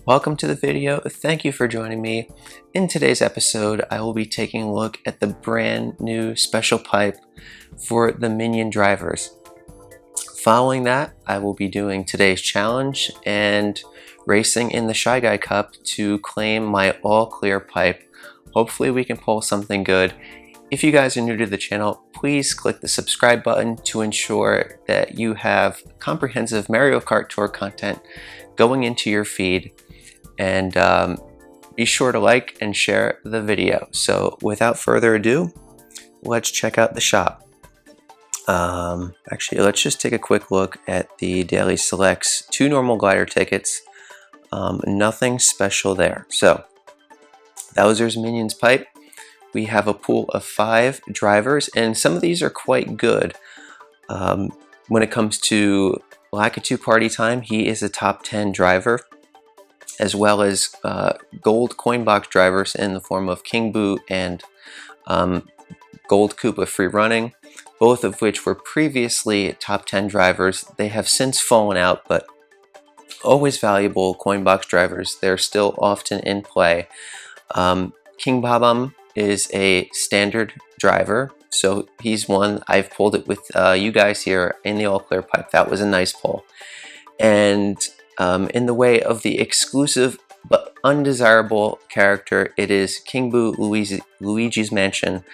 Welcome to the video. Thank you for joining me. In today's episode, I will be taking a look at the brand new special pipe for the Minion drivers. Following that, I will be doing today's challenge and racing in the Shy Guy Cup to claim my all clear pipe. Hopefully we can pull something good. If you guys are new to the channel, please click the subscribe button to ensure that you have comprehensive Mario Kart Tour content going into your feed. And be sure to like and share the video. So without further ado, let's check out the shop. Actually, let's just take a quick look at the Daily Selects. 2 normal glider tickets, nothing special there. So Bowser's Minions pipe. We have a pool of 5 drivers, and some of these are quite good. When it comes to Lakitu Party Time, he is a top 10 driver, as well as gold coin box drivers in the form of King Boo and Gold Koopa Free Running, both of which were previously top 10 drivers. They have since fallen out, but always valuable coin box drivers. They're still often in play. King Babam is a standard driver, so he's one. I've pulled it with you guys here in the all clear pipe. That was a nice pull. And in the way of the exclusive but undesirable character, it is King Boo Luigi's Mansion.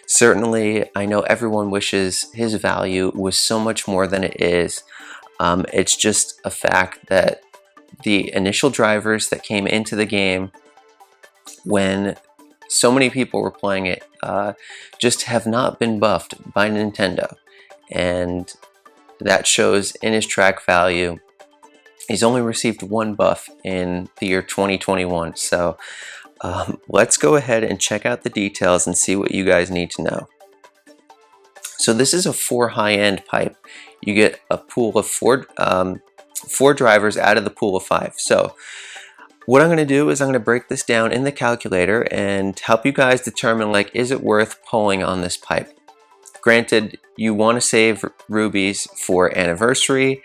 Certainly, I know everyone wishes his value was so much more than it is. It's just a fact that the initial drivers that came into the game when so many people were playing it just have not been buffed by Nintendo, and that shows in his track value. He's only received 1 buff in the year 2021, so let's go ahead and check out the details and see what you guys need to know. So this is a 4 high-end pipe. You get a pool of 4 drivers out of the pool of 5. So what I'm going to do is I'm going to break this down in the calculator and help you guys determine, like, is it worth pulling on this pipe? Granted, you want to save rubies for anniversary.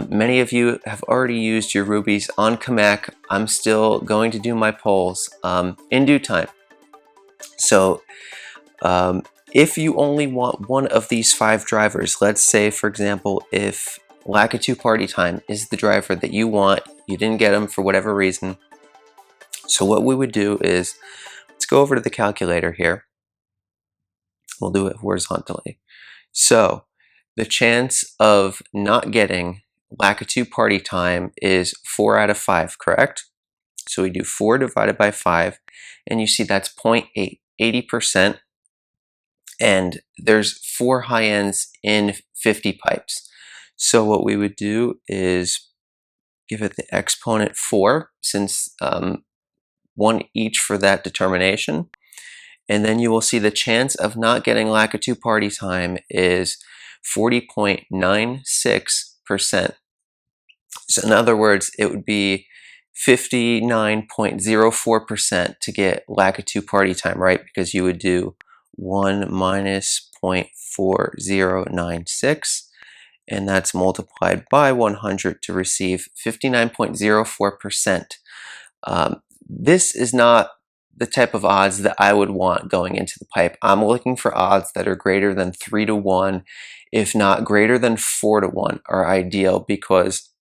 Many of you have already used your rubies on Kamek. I'm still going to do my polls in due time. So if you only want one of these 5 drivers, let's say, for example, if Lakitu Party Time is the driver that you want, you didn't get him for whatever reason. So what we would do is, let's go over to the calculator here. We'll do it horizontally. So the chance of not getting Lakitu Party Time is 4 out of 5, correct? So we do 4 divided by 5, and you see that's 0.8, 80%. And there's 4 high ends in 50 pipes. So what we would do is give it the exponent 4, since 1 each for that determination. And then you will see the chance of not getting Lakitu Party Time is 40.96%. So in other words, it would be 59.04% to get Lakitu Party Time, right? Because you would do 1 minus 0.4096, and that's multiplied by 100 to receive 59.04%. This is not the type of odds that I would want going into the pipe. I'm looking for odds that are greater than 3 to 1, if not greater than 4 to 1 are ideal, because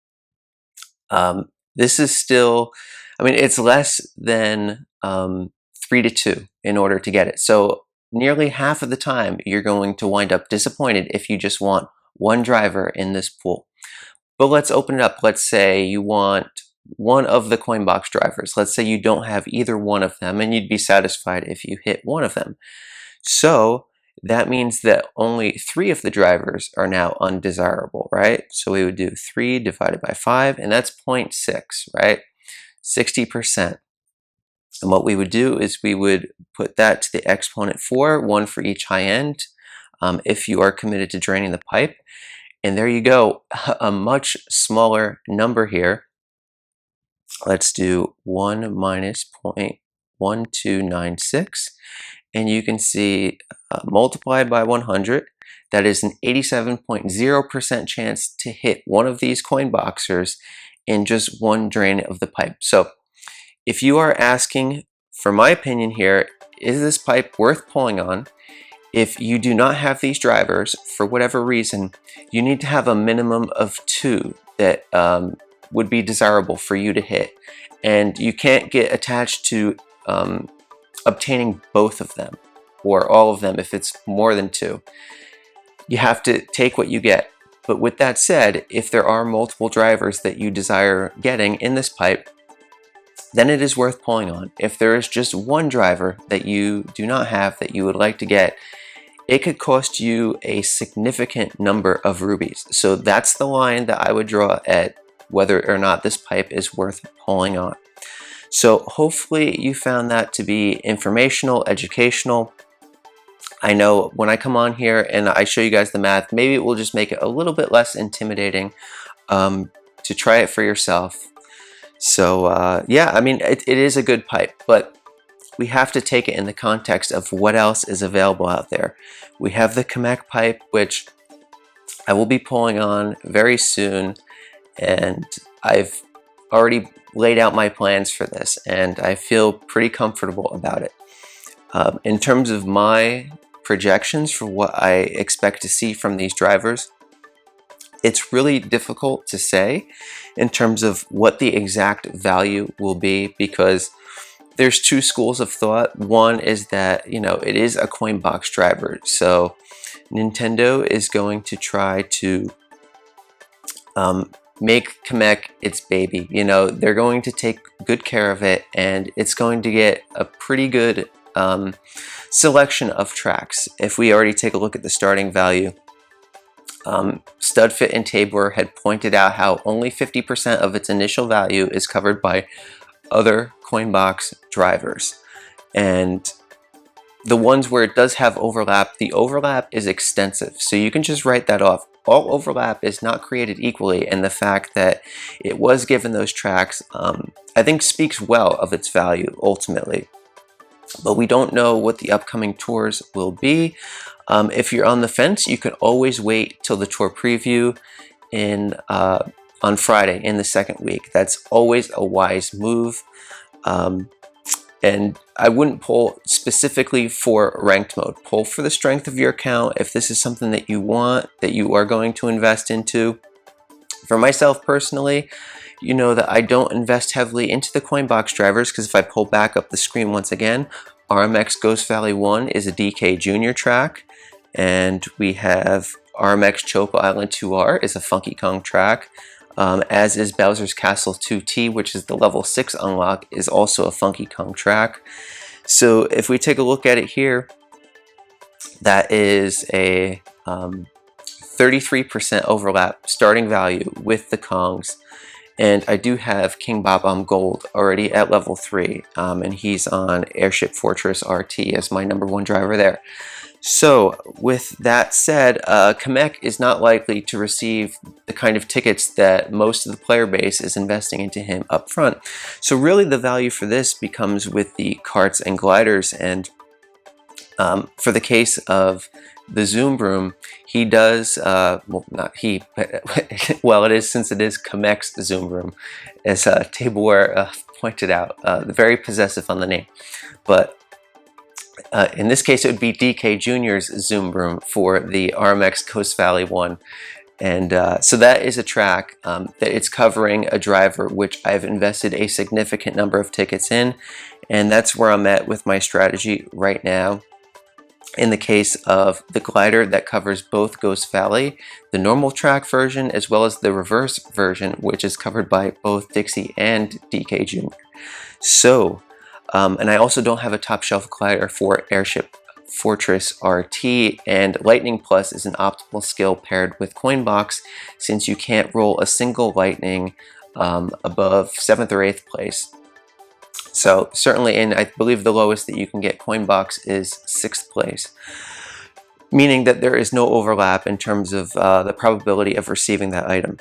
this is still, I mean, it's less than 3 to 2 in order to get it. So nearly half of the time you're going to wind up disappointed if you just want 1 driver in this pool. But let's open it up. Let's say you want one of the coin box drivers. Let's say you don't have either one of them, and you'd be satisfied if you hit one of them. So that means that only 3 of the drivers are now undesirable, right? So we would do 3 divided by 5, and that's 0.6, right? 60%. And what we would do is we would put that to the exponent 4, 1 for each high end, if you are committed to draining the pipe. And there you go, a much smaller number here. Let's do 1 minus 0.1296, and you can see multiplied by 100, that is an 87.0% chance to hit one of these coin boxers in just one drain of the pipe. So if you are asking for my opinion here, is this pipe worth pulling on? If you do not have these drivers, for whatever reason, you need to have a minimum of 2 that would be desirable for you to hit. And you can't get attached to obtaining both of them or all of them if it's more than 2. You have to take what you get. But with that said, if there are multiple drivers that you desire getting in this pipe, then it is worth pulling on. If there is just one driver that you do not have that you would like to get, it could cost you a significant number of rubies. So that's the line that I would draw at whether or not this pipe is worth pulling on. So hopefully you found that to be informational, educational. I know when I come on here and I show you guys the math, maybe it will just make it a little bit less intimidating to try it for yourself. So yeah, I mean, it is a good pipe, but we have to take it in the context of what else is available out there. We have the Kamek pipe, which I will be pulling on very soon, and I've already laid out my plans for this, and I feel pretty comfortable about it. In terms of my projections for what I expect to see from these drivers, it's really difficult to say in terms of what the exact value will be, because there's 2 schools of thought. One is that, you know, it is a coin box driver, so Nintendo is going to try to make Kamek its baby. You know, they're going to take good care of it, and it's going to get a pretty good selection of tracks. If we already take a look at the starting value, StudFit and Tabor had pointed out how only 50% of its initial value is covered by other coin box drivers, and the ones where it does have overlap, the overlap is extensive, so you can just write that off. All overlap is not created equally, and the fact that it was given those tracks, I think speaks well of its value ultimately. But we don't know what the upcoming tours will be. If you're on the fence, you can always wait till the tour preview on Friday in the second week. That's always a wise move. And I wouldn't pull specifically for ranked mode. Pull for the strength of your account if this is something that you want, that you are going to invest into. For myself personally, you know that I don't invest heavily into the coin box drivers, because if I pull back up the screen once again, RMX Ghost Valley 1 is a DK Junior track, and we have RMX Choco Island 2R is a Funky Kong track, as is Bowser's Castle 2T, which is the level 6 unlock, is also a Funky Kong track. So if we take a look at it here, that is a 33% overlap starting value with the Kongs. And I do have King Bob Gold already at level 3, and he's on Airship Fortress RT as my #1 driver there. So with that said, Kamek is not likely to receive the kind of tickets that most of the player base is investing into him up front. So really the value for this becomes with the carts and gliders, and for the case of the Zoom Broom, he does, well, not he, but well, it is, since it is Kamek's Zoom Broom, as Tabor pointed out, very possessive on the name. But in this case, it would be DK Jr.'s Zoom Broom for the RMX Coast Valley 1. And so that is a track that it's covering a driver which I've invested a significant number of tickets in, and that's where I'm at with my strategy right now. In the case of the glider that covers both Ghost Valley, the normal track version, as well as the reverse version, which is covered by both Dixie and DK Jr. So, and I also don't have a top shelf glider for Airship Fortress RT, and Lightning Plus is an optimal skill paired with Coinbox, since you can't roll a single Lightning above 7th or 8th place. So certainly, and I believe the lowest that you can get Coinbox is 6th place, meaning that there is no overlap in terms of the probability of receiving that item.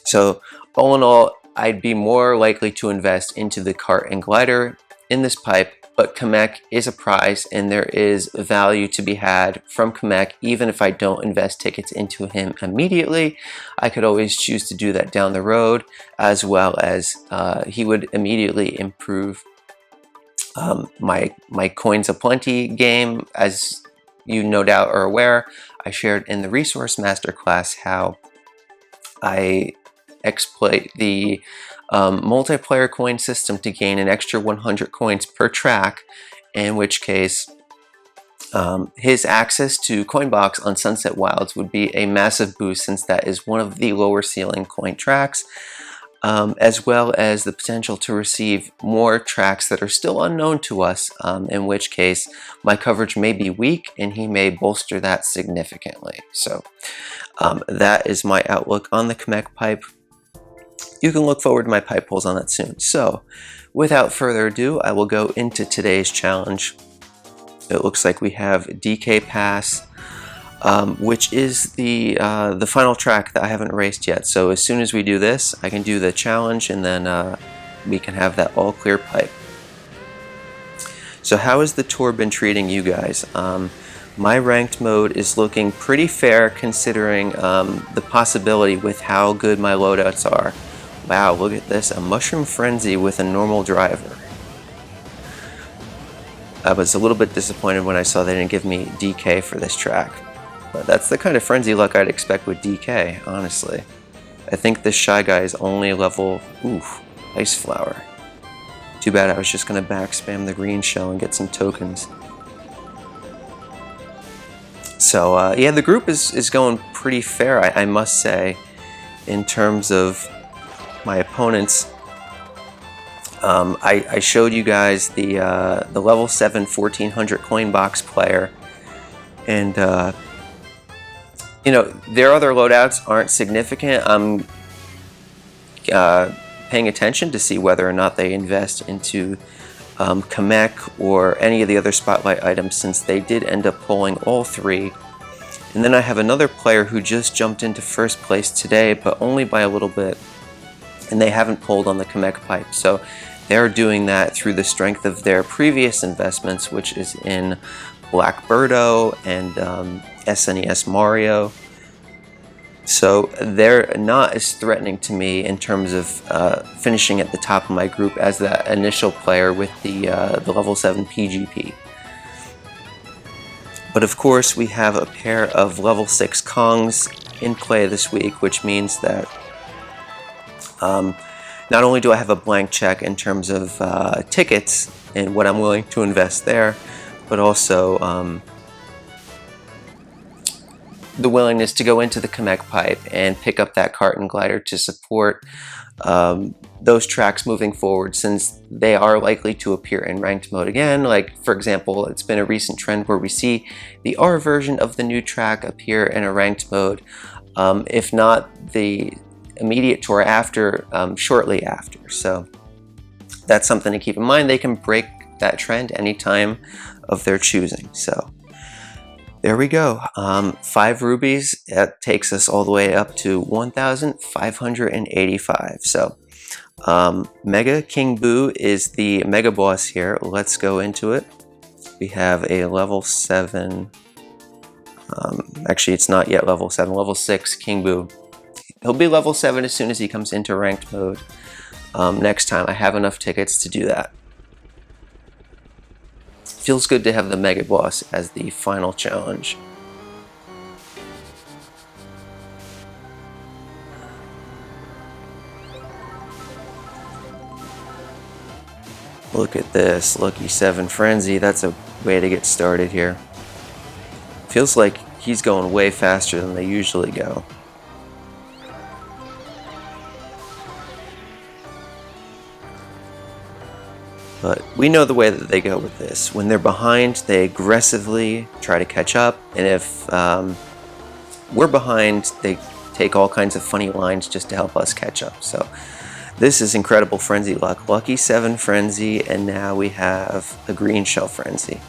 So all in all, I'd be more likely to invest into the cart and glider in this pipe but Kamek is a prize, and there is value to be had from Kamek. Even if I don't invest tickets into him immediately, I could always choose to do that down the road, as well as he would immediately improve my Coins Aplenty game. As you no doubt are aware, I shared in the Resource Masterclass how I exploit the multiplayer coin system to gain an extra 100 coins per track, in which case his access to Coinbox on Sunset Wilds would be a massive boost, since that is one of the lower ceiling coin tracks, as well as the potential to receive more tracks that are still unknown to us, in which case my coverage may be weak and he may bolster that significantly. So that is my outlook on the Kamek pipe. You can look forward to my pipe polls on that soon. So without further ado, I will go into today's challenge. It looks like we have DK Pass, which is the final track that I haven't raced yet. So as soon as we do this, I can do the challenge, and then we can have that all clear pipe. So how has the tour been treating you guys? My ranked mode is looking pretty fair, considering the possibility with how good my loadouts are. Wow, look at this, a Mushroom Frenzy with a normal driver. I was a little bit disappointed when I saw they didn't give me DK for this track. But that's the kind of frenzy luck I'd expect with DK, honestly. I think this Shy Guy is only level... Oof, Ice Flower. Too bad I was just going to back spam the green shell and get some tokens. So, yeah, the group is going pretty fair, I must say, in terms of my opponents. I showed you guys the level 7 1400 coin box player, and you know, their other loadouts aren't significant. I'm paying attention to see whether or not they invest into Kamek or any of the other spotlight items, since they did end up pulling all three. And then I have another player who just jumped into first place today, but only by a little bit, and they haven't pulled on the Kamek pipe. So they're doing that through the strength of their previous investments, which is in Black Birdo and SNES Mario. So they're not as threatening to me in terms of finishing at the top of my group as that initial player with the level 7 PGP. But of course, we have a pair of level 6 Kongs in play this week, which means that not only do I have a blank check in terms of tickets and what I'm willing to invest there, but also the willingness to go into the Kamek pipe and pick up that Carton Glider to support those tracks moving forward, since they are likely to appear in ranked mode again. Like, for example, it's been a recent trend where we see the R version of the new track appear in a ranked mode, if not the immediate tour after, shortly after. So that's something to keep in mind. They can break that trend anytime of their choosing. So there we go. 5 rubies, that takes us all the way up to 1,585. So Mega King Boo is the mega boss here. Let's go into it. We have a level 7, actually it's not yet level 7, level 6 King Boo. He'll be level 7 as soon as he comes into ranked mode next time. I have enough tickets to do that. Feels good to have the Mega Boss as the final challenge. Look at this, Lucky 7 Frenzy. That's a way to get started here. Feels like he's going way faster than they usually go. But we know the way that they go with this. When they're behind, they aggressively try to catch up, and if we're behind, they take all kinds of funny lines just to help us catch up. So this is incredible Frenzy luck. Lucky 7 Frenzy, and now we have a Green Shell Frenzy.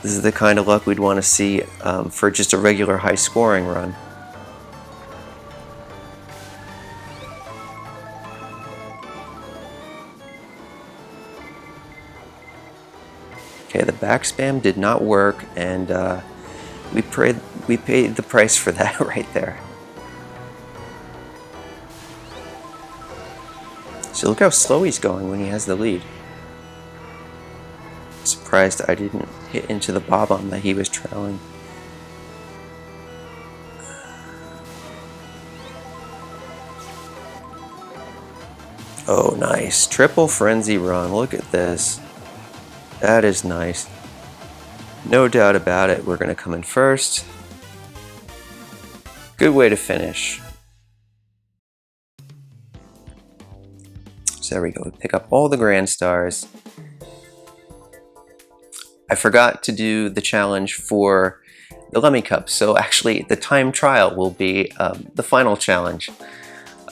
This is the kind of luck we'd want to see for just a regular high scoring run. Okay, the back spam did not work, and we paid the price for that right there. So look how slow he's going when he has the lead. Surprised I didn't hit into the bob-omb that he was trailing. Oh, nice. Triple frenzy run. Look at this. That is nice. No doubt about it, we're going to come in first. Good way to finish. So there we go. We pick up all the grand stars. I forgot to do the challenge for the Lemmy Cup, so actually the time trial will be the final challenge.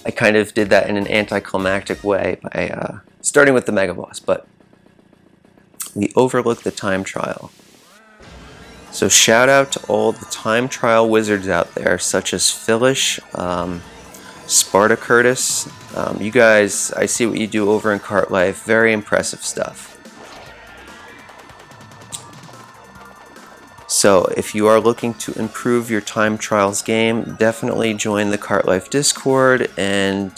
I kind of did that in an anticlimactic way by starting with the Mega Boss, but we overlooked the time trial. So shout out to all the time trial wizards out there, such as Philish, Sparta Curtis. You guys, I see what you do over in Cart Life. Very impressive stuff. So if you are looking to improve your time trials game, definitely join the Cart Life Discord and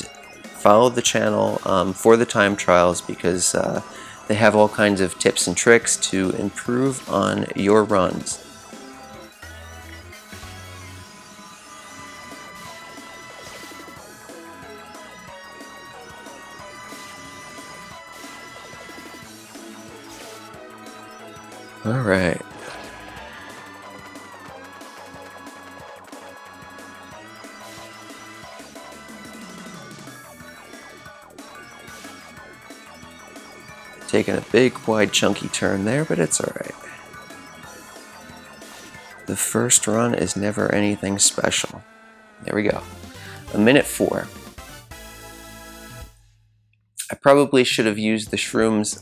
follow the channel for the time trials, because they have all kinds of tips and tricks to improve on your runs. All right. Taking a big, wide, chunky turn there, but it's all right. The first run is never anything special. There we go. 1:04. I probably should have used the shrooms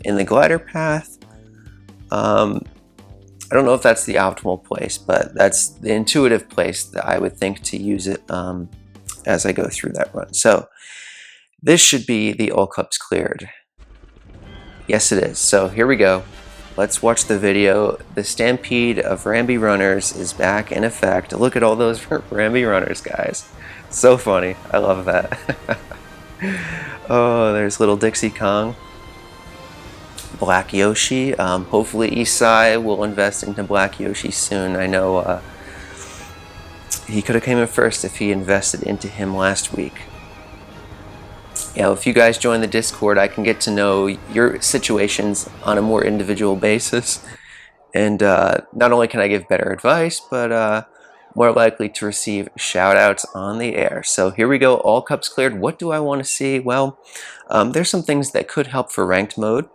in the glider path. I don't know if that's the optimal place, but that's the intuitive place that I would think to use it as I go through that run. So this should be the all cups cleared. Yes, it is. So here we go. Let's watch the video. The stampede of Ramby runners is back in effect. Look at all those Ramby runners, guys. So funny. I love that. Oh, there's little Dixie Kong. Black Yoshi. Hopefully Isai will invest into Black Yoshi soon. I know he could have came in first if he invested into him last week. Yeah, if you guys join the Discord, I can get to know your situations on a more individual basis. And not only can I give better advice, but more likely to receive shout outs on the air. So here we go, all cups cleared. What do I want to see? Well, there's some things that could help for ranked mode.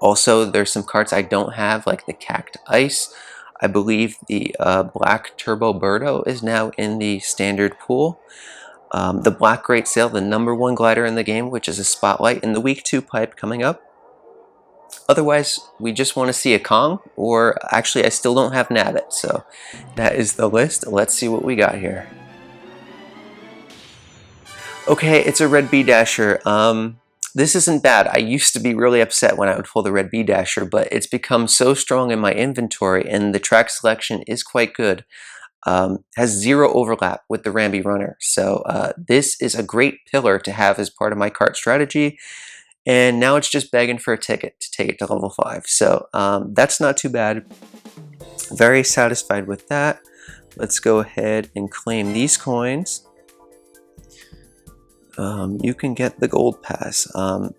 Also, there's some cards I don't have, like the Cact Ice. I believe the Black Turbo Birdo is now in the standard pool. The Black Great Sail, the #1 glider in the game, which is a spotlight in the week 2 pipe coming up. Otherwise, we just want to see a Kong, or actually I still don't have Nabbit, so that is the list. Let's see what we got here. Okay, it's a red B Dasher. This isn't bad. I used to be really upset when I would pull the red B Dasher, but it's become so strong in my inventory, and the track selection is quite good. Has 0 overlap with the Ramby runner. So this is a great pillar to have as part of my cart strategy. And now it's just begging for a ticket to take it to level 5. So that's not too bad. Very satisfied with that. Let's go ahead and claim these coins. You can get the gold pass.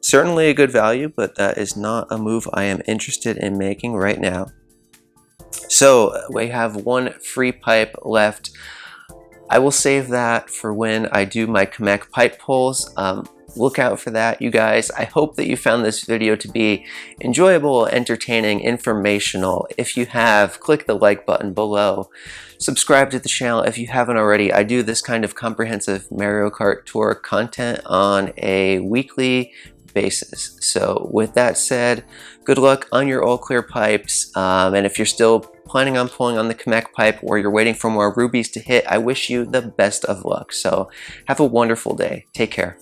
Certainly a good value, but that is not a move I am interested in making right now. So we have 1 free pipe left. I will save that for when I do my Kamek pipe pulls. Look out for that, you guys. I hope that you found this video to be enjoyable, entertaining, informational. If you have, click the like button below. Subscribe to the channel if you haven't already. I do this kind of comprehensive Mario Kart Tour content on a weekly basis. So with that said, good luck on your all clear pipes. And if you're still planning on pulling on the Kamek pipe, or you're waiting for more rubies to hit, I wish you the best of luck. So have a wonderful day. Take care.